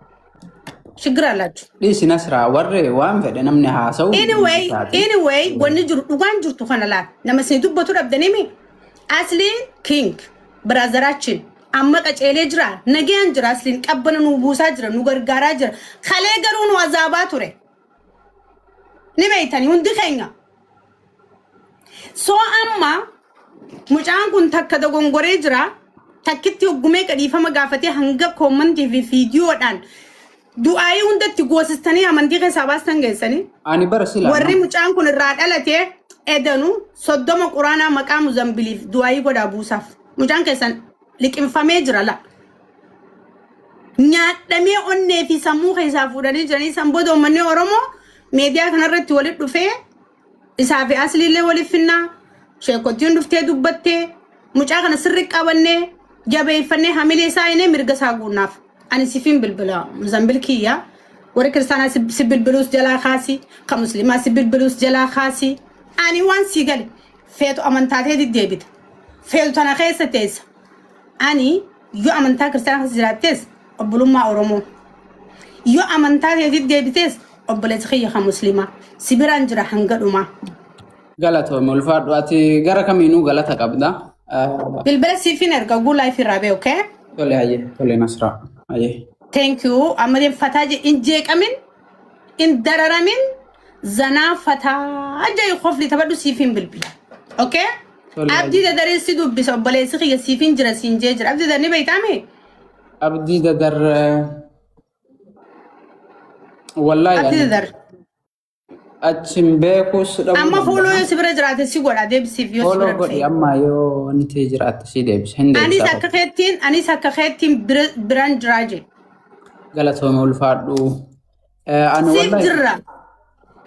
S1: شكرا لك.
S2: ليش نسرع ورّي وام فدي نمني هاسو.
S1: Anyway وان جرتو خنا لا نما سيدوب بطور أبدنيمي أصلي كينج برازراتشين أما كأجيلي جرا نجيان جرا أصلين كابنا نوبوسا جرا نوغر غارا جرا خالي غرون وزاباتوري نبيتاني وندي خينغا سو أما مجان كنت تكدا غونغوري جرا تكتي وغمي كديفا مغافتي هنگا كومنتي في فيديو دان du'aayi hundatti goosistanii amantii keessaa baastan geessanii
S2: ani barasiila
S1: warri mucaan kun irraa dhalatee edanu 30 quraanaa maqaa muzambiliif du'aayi godhaa buusaaf mucaan keessan liqimfamee jira la nyaadhamee onnee fi sammuu keessaa fuudhanii jiranii san booda uummanni Oromoo meediyaa kanarratti walitti dhufee isaa fi asliillee waliif finnaa sheekottiin dhuftee dubbattee mucaa kana sirri qabannee jabeeffannee hamilee isaa inee mirga isaa guunnaaf أنا سيفين بالبلا مزمبلكية ورك رسالة سب البلوس جلا خاسي كمسلمة سب البلوس جلا خاسي أنا وان سيقل فيتو أمانتاتي دي ديبت فيتو تناخيسة تيس أني يو أمانتاك رسالة خسيرات تيس أبلو ما أورمو يو أمانتاتي دي ديبتيس أبلت خيخة مسلمة سيبران جرا هنگل وما
S2: غلط مولفات واتي غرا كمينو غلطة قبدا
S1: بالبلا سيفين أرقا قول لاي في الرابع أوكي
S2: تولي هاي تولي نصرا أيه.
S1: Thank you. أمري فتاة إن جيك أمين إن درر أمين زنا فتاة جاي خوف لي تبدو سيفين بالبلا. أوكي؟ أبدي ده دري سيدو بس أبلي سخي سيفين جرا سينجر أبدي ده نبي تعمل.
S2: أبدي ده در والله
S1: أبدي ده در.
S2: أتشمبكوس.
S1: أما فولو يسبر جرات سيقول عدي بسيفيو سبر.
S2: فولو قدي أما يو أنتي جرات سيدي بس هندي.
S1: أني سكخيتين براند راجي.
S2: galatooma ulfaadhu. Ani
S1: Siif
S2: wallahi
S1: jirra.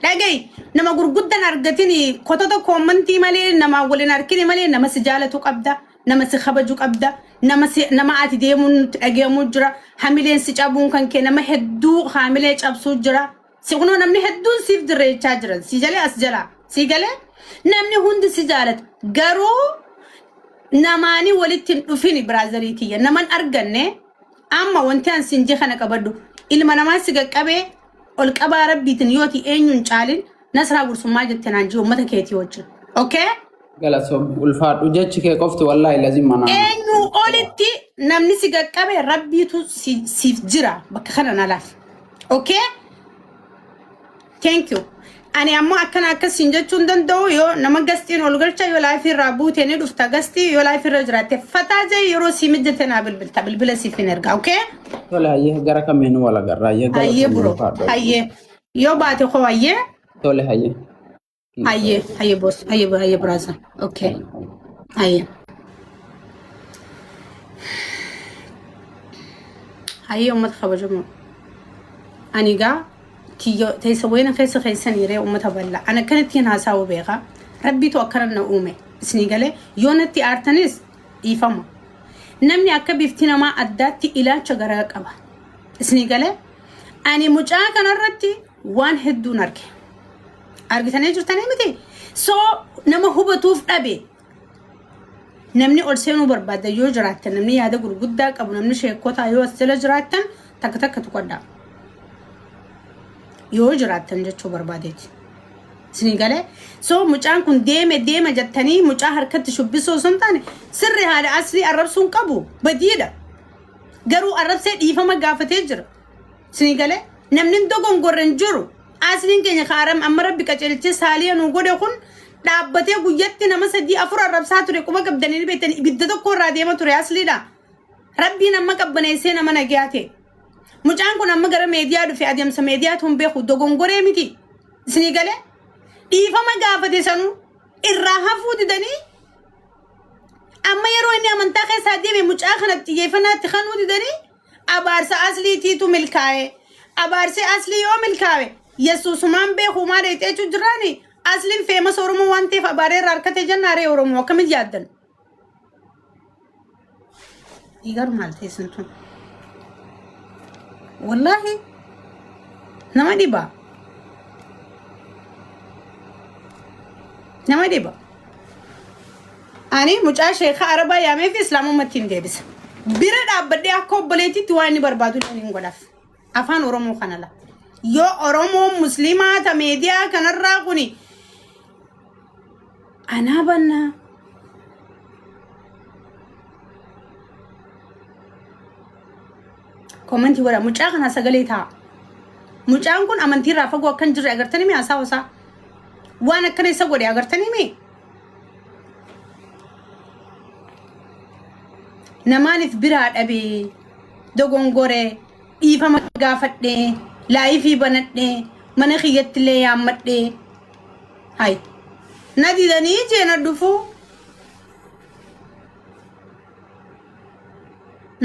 S1: Dhagayi nama gurguddan argatini kotota koomantii malee nama waliin harkini malee nama si jaalatu qabda. Nama si kabaju qabda. Nama ati deemuun dhageemuu jira. Hamileen si cabuun kan kee nama hedduu hamilee cabsuu jira. Si kunoo namni hedduun siif dirreechaa jiran. Si jalee as jalaa. Si galee namni hundi si jaalatu. Garuu namaani walitti hin dhufini biraazariitiyya. Naman arganne amma wanti an sinjii kana qabaddu ilma namaa si qaqqabee ol qabaa rabbiitiin yooti eenyuun caalin nasraa gursummaa jettee naan jiru uummata keetii wajjin. Okay?
S2: galatooma ulfaadhu jechi kee qofti wallahi lazima naa.
S1: Eenyu olitti namni si qaqqabee rabbiitu siif jira bakka kana nalaaf. Okay? Thank you. Ani ammoo akkana akkasiin jechuun danda'u yoo nama gastiin ol galcha yoo laayifii irraa buutee ni dhufta gastii yoo laayifii irra jiraatte fataa jee yeroo sii mijjate naa bilbilta bilbila siif hin erga. Okay?
S2: Tole hayyee gara kamiin wal agarra hayyee
S1: Hayyee bro. Hayyee. Yoo baate koo hayyee.
S2: Tole hayyee.
S1: Hayyee boss. Hayyee brother. Okay. Hayyee. Hayyee uummata kabajamoo. Ani gaa teessa wayna keessa keessanii ree uummata bal'aa. Ana akkanattiin haasa'uu beekaa. Rabbiitu akkana na uume. Isinii galee yoo natti aartanis dhiifama. Namni akka bifti namaa addaatti ilaalcha garaa qaba. Isinii galee ani mucaa kanarratti waan hedduun arge. Argitanii jirtanii miti? So nama hubatuuf dhabe. Namni ol seenuu barbaada yoo jiraattan namni yaada gurguddaa qabu namni sheekota yoo as jala jiraattan takka takka tuqadhaa. Yoo jiraattan jechuu barbaadeeti. Isinii galee so mucaan kun deema jettanii mucaa harkatti shubbisoo sun taane sirri haadha asli arrabsuun qabu badiidha. Garuu arrabsee dhiifama gaafatee jira. Isinii galee namni dogongorren jiru asliin keenya kaaram amma rabbi qaceelchee saaliya nu godhe kun dhaabbatee guyyatti nama 3-4 arrabsaa ture quba qabdanii beektanii ibidda tokko irraa deema ture asliidha. Rabbiin amma qabbaneessee nama nagaate. Mucaan kun amma gara meediyaa dhufe adeemsa meediyaa tun beeku dogongoree miti. Isinii galee dhiifama gaafate sanuu irraa hafuu didanii amma yeroo inni amantaa keessaa deeme mucaa kanatti xiyyeeffannaatti kanuu didanii abaarsa asliitiitu milkaa'e. Abaarsi aslii yoo milkaa'e yesuusumaan beeku maa dheexeechuu jiraani asliin feemas oromoo waan ta'eef abaaree irraa harkate jannaaree oromoo akkamitti yaaddan? Igar maal teessan tun? Wallahi nama dhiba. Nama dhiba. Ani mucaa sheekha arabaa yaamee fi islaamummaatti hin deebisa. Bira dhaabbadhee akka obboleetitti waan inni barbaadu hin godhaaf. Afaan oromoo kana la. Yoo oromoo muslimaa ta meediyaa kanarraa kuni anaa bannaa. Komantii godha mucaa kana sagalee ta'a. Mucaan kun amantiirraa fagoo akkan jirre agartanii mee haasaa hosaa? Waan akkana isa godhe agartanii mee? Namaaniif biraa dhabee dogongoree dhiifama gaafadhee laayifii banadhee mana kiyyattillee yaammadhee hay na didanii jeena dhufuu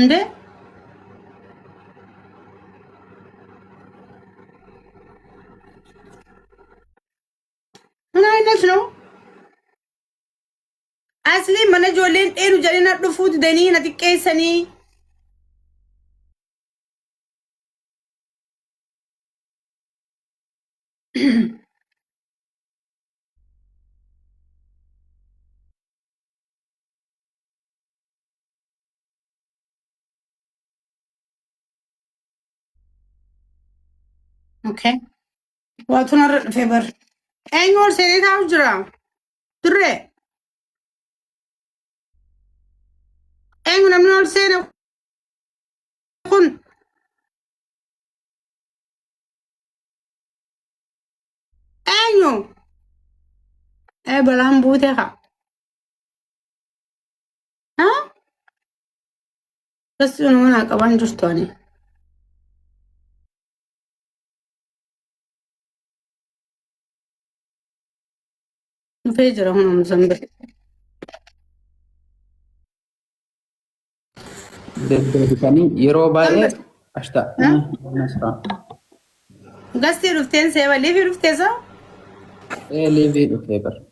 S1: ndee አይነት ነው አስሊ መነጆሌን ጤኑ ጀሪና ዱፉት ደኒ ነጥቄሰኒ ኦኬ ዋቱን ፌቨር Engol seni tavjura. Turre. Engol namnol seni kun. Engol. Balam bute ka. Ha? Bas yun wana kawan justoni. Fejera hunam zambe.
S2: Deddeebisanii yeroo baay'ee أشتا
S1: ها
S2: نسرة
S1: قصدي رفتين سيبا ليه في رفتيسا
S2: إيه ليفي الفيبر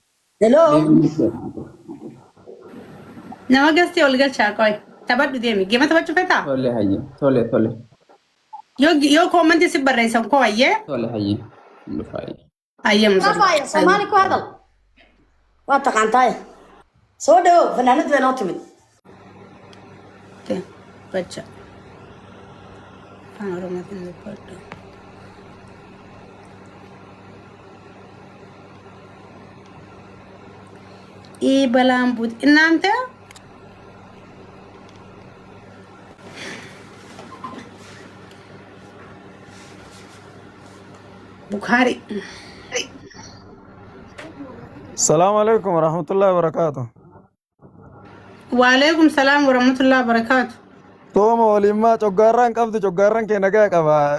S3: Hello.
S2: ليفي
S1: نما قصدي والقل شاكوي تبدو ديمي جيما تبدو فتا
S2: تولي هاي تولي
S1: يو كومنتي سيب الرئيسة كوي
S2: تولي هاي لفاي
S1: أيه مزر
S3: Apa ya? Somali ku hadal. Waa taqaantaay. Soo dhawow fanaanad baa noo timid.
S1: اوكي بجا انا رمت البرد ايه بلان بود ان انت بخاري
S4: السلام عليكم ورحمة الله وبركاته.
S1: وعليكم السلام ورحمة الله وبركاته.
S4: توما وليما جوغاران قبض جوغاران كي نجا كبا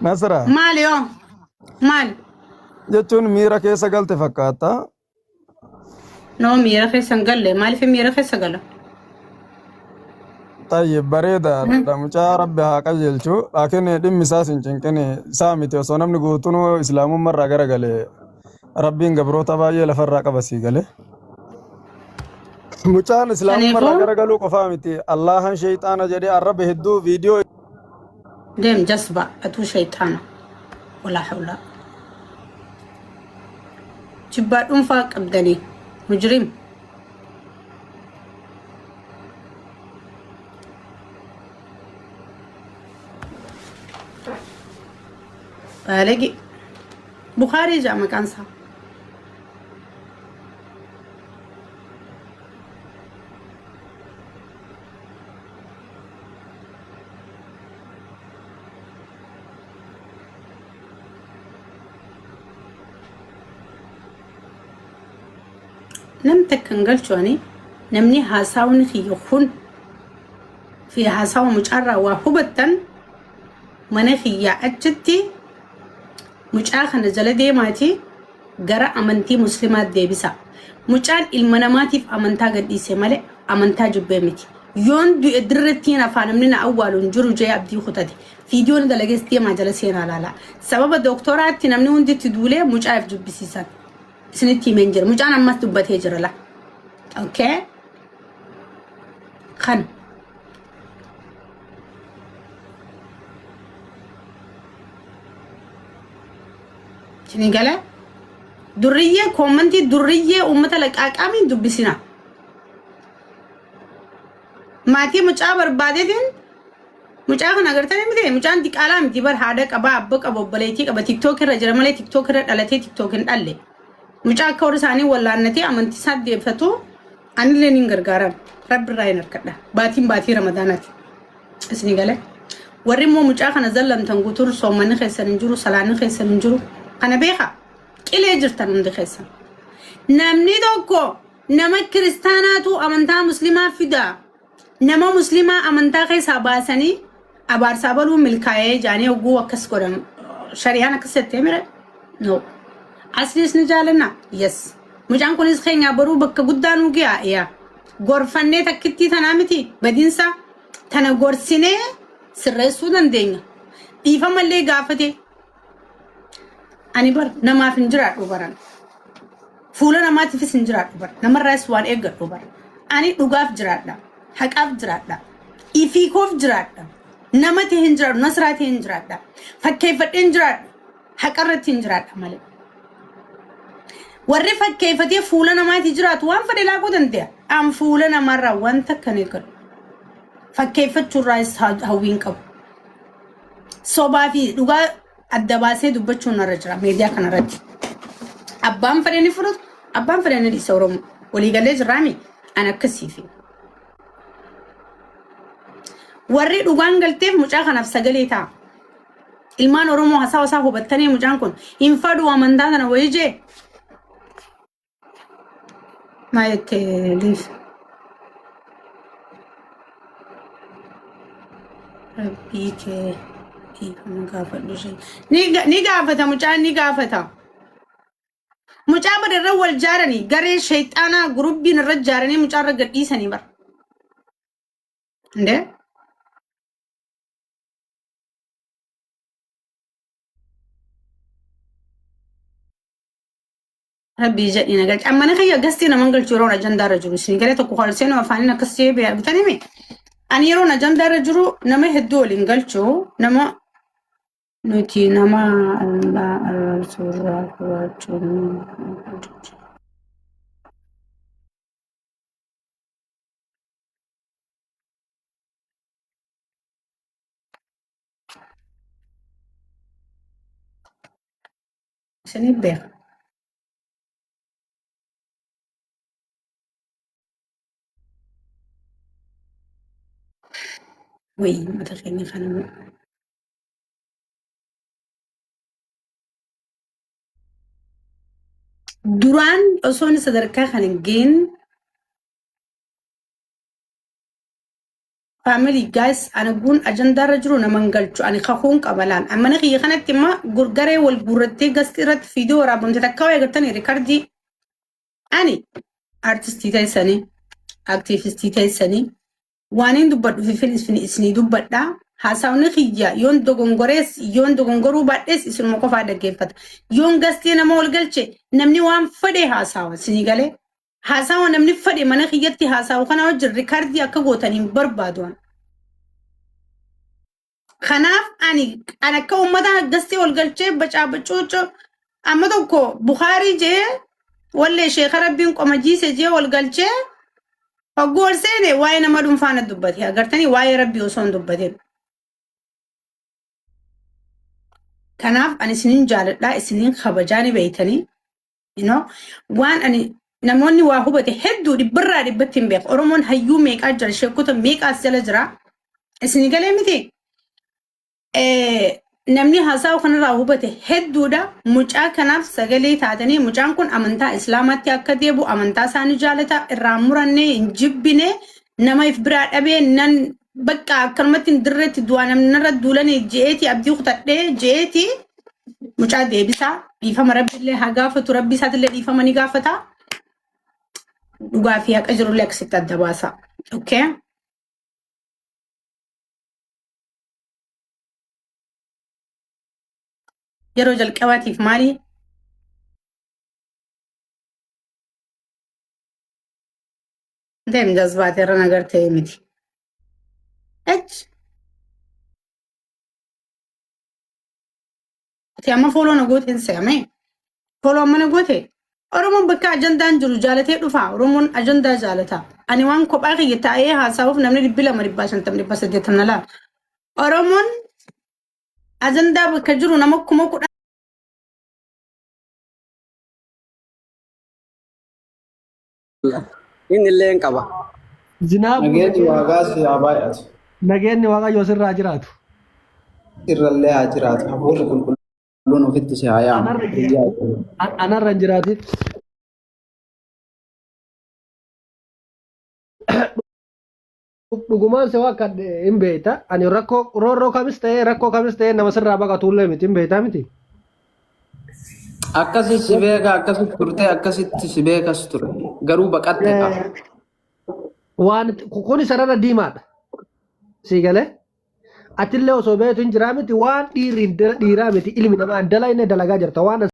S4: نصرة
S1: مال يوم مال
S4: جتون ميرا كيسا قلت فكاتا
S1: نو ميرا في سنغل مال في ميرا في سنغل
S4: طيب بريدة دمجا ربي هاكا جلچو لكن دم مساس انچن كني سامي سونم نغوتونو اسلام مرة غرغلي ربي غبرو تبايي لفرا قبسي غلي مچان اسلام مرة
S1: سنيفو
S4: غرغلو قفامتي الله شيطان جدي الرب هدو فيديو
S1: ديم جسبة أتو شيطان ولا حول جبات أنفاق أبدني مجرم بالغي بخاري جاء مكان صح نم تكنجل شواني نمني هاساون في يخون في هاساو مجرى وهبتن من في يا أجتي مجرى خنزل دي ماتي جرى أمنتي مسلمات دي بسا مجرى المناماتي في أمنتا قد يسمى أمنتا جبامتي يون دو إدرتين أفانمنا أول نجرو جاي أبدي خطتي فيديو ندلقستي ما جلسينا لا سبب الدكتورات تنمني وندي تدولي مجرى في جبسيسات سنتي منجر مجرى أنا ما تبت هجر لا اوكي خن شنو قال دريه كومنتي دريه امتلك اقامي دبسنا ماتي مچابر بادين مچاغ نغرتني مدي مچان دي قالام دي بر هاده قبا ابق ابوبليتي قبا تيك توك رجرملي تيك توك دلتي تيك توك دالي مچا كورساني ولانتي امنتي ساد يفتو أنا لين غرغاران رب راينر كده باتي رمضانات اسني قال ورمو مجا خنا زلم تنغوتور سومن خيسن جرو سلان خيسن جرو انا بيخا كيلي جرتن من خيسن نمني دوكو نما كريستياناتو امنتا مسلمه فدا نما مسلمه امنتا خيسا باسني ابار سابلو ملكاي جاني وغو وكس كورم شريعه كستمر نو اصلي سنجالنا يس مجان كونيس خينيا برو بك غدانو غيا يا غورفني تكتي تنامتي بدينسا تنا غورسيني سرسو دندين ديفا ملي غافتي اني بر نما فنجرا دوبران فولا نما تفي سنجرا دوبر نما راس وان ايغ دوبر اني دوغاف جرادا حقاف جرادا ايفيكوف جرادا نما تهنجرا نصرات هنجرادا فكيف انجرا حقرت انجرادا مالك ورفت كيف تي فولنا ما تجرات وان فدلا قدنت ام فولنا مره وانت كنيكر فكيف ترايس هاوين كب صوبا في دوغا ادباسه دبچون رجرا ميديا كان رج ابام فريني فروت ابام فريني دي سورم ولي غلج رامي انا كسيفي وري دوغان غلتف مچا خنف سغليتا المان اورومو حسا وسا هو بتني مجان كون انفدو ومندانا ويجي ما يتليف ربيك كيف مقافة شيء نيقافة مجان نيقافة مجابر الرول جارني قري شيطانا قروبين الرج جارني مجان رقر إيساني بر عنده ربي يجدني نقلت أما أنا خيا قصتي أنا من قلت يرون أجندة رجل سني قالت أكو خالصين وفانينا قصتي بتاني مي أنا يرون أجندة رجل نما هدول إن قلتشو نما نوتي نما سني بيخ وي ما تخيلني خلنا duraan osoo inni sadarkaa kan hin geenye family guys ana gun ajandaarra jiru naman galchu ani kakuun qabalaan amma na kiyya kanatti imma gurgaree wal guurrattee gasti irratti fiidiyoo waraabamte takka waa eegattanii riikardii ani artistii teessanii aktiivistii teessanii waan hin dubbadhu fifin isinii dubbadhaa haasawni kiyya yoon dogongorees yoon dogongoruu baadhees isinuma qofaa dhaggeeffata yoon gastii nama wal galche namni waan fedhe haasawa isinii galee haasawa namni fedhe mana kiyyatti haasawu kana wajjin riikardii akka gootaniin barbaaduan kanaaf ani akka uummata gastii wal galchee bacaabacuuco amma tokko Bukaarii jee wallee sheekha rabbiin qomajiise jee wal galchee hogguu ol seene waa'ee nama dhuunfaana dubbate agartanii waa'ee rabbii osoo hin dubbatin kanaaf ani isinin jaaladhaa isinin kabajaani beeytanii waan ani namoonni waa hubate hedduu dhibbarraa dhibbatti hin beeku oromoon hayyuu meeqaa jira sheekota meeqaas jala jira isinii galee miti namni haasawu kanarraa hubate hedduudha mucaa kanaaf sagalee taatanii mucaan kun amantaa islaamaatti akka deebu amantaa isaanii jaalata irraa murannee hin jibbine nama if biraa dhabee nan bakka akkanumatti hin dirreetti du'aa namnarra duulanii je'eeti abdii kutadhee je'eeti mucaa deebisaa dhiifama rabbiillee haa gaafatu rabbi isaatillee dhiifama ni gaafata dhugaa fi haqa jirullee akkasitti adda baasa okay yeroo jalqabaatiif maali deem jazbaate irra nagar ta'e miti ati amma fooloo na goote hin se'ame fooloo amma na goote oromoon bakka ajandaan jiru jaalatee dhufa oromoon ajandaa jaalata ani waan kophaa kiyya taa'ee haasa'uuf namni 250 na laa oromoon ajandaa bakka jiru nama kuma kudha
S2: inni illee hin qaba. Nageenyi waaqaas yaa baay'atu.
S5: Nageenyi waaqayyoo sirraa jiraatu.
S2: Irrallee haa jiraatu. Hafuurri qulqulluun ofitti si haa yaamu.
S5: Anarra hin jiraatin. Dhugumaan se akka hin beekta. Ani roorroo kamis ta'ee nama sirraa baqatullee miti hin beektaa miti.
S2: Akkasitti si beeka akkasitti turte akkasitti si beekas ture. Garuu baqatte qaba.
S5: Waan kun sarara diimaadha. Si galee? Atillee osoo beektu hin jiraa miti waan dhiiraa miti ilmi namaa dalagaa jirta waan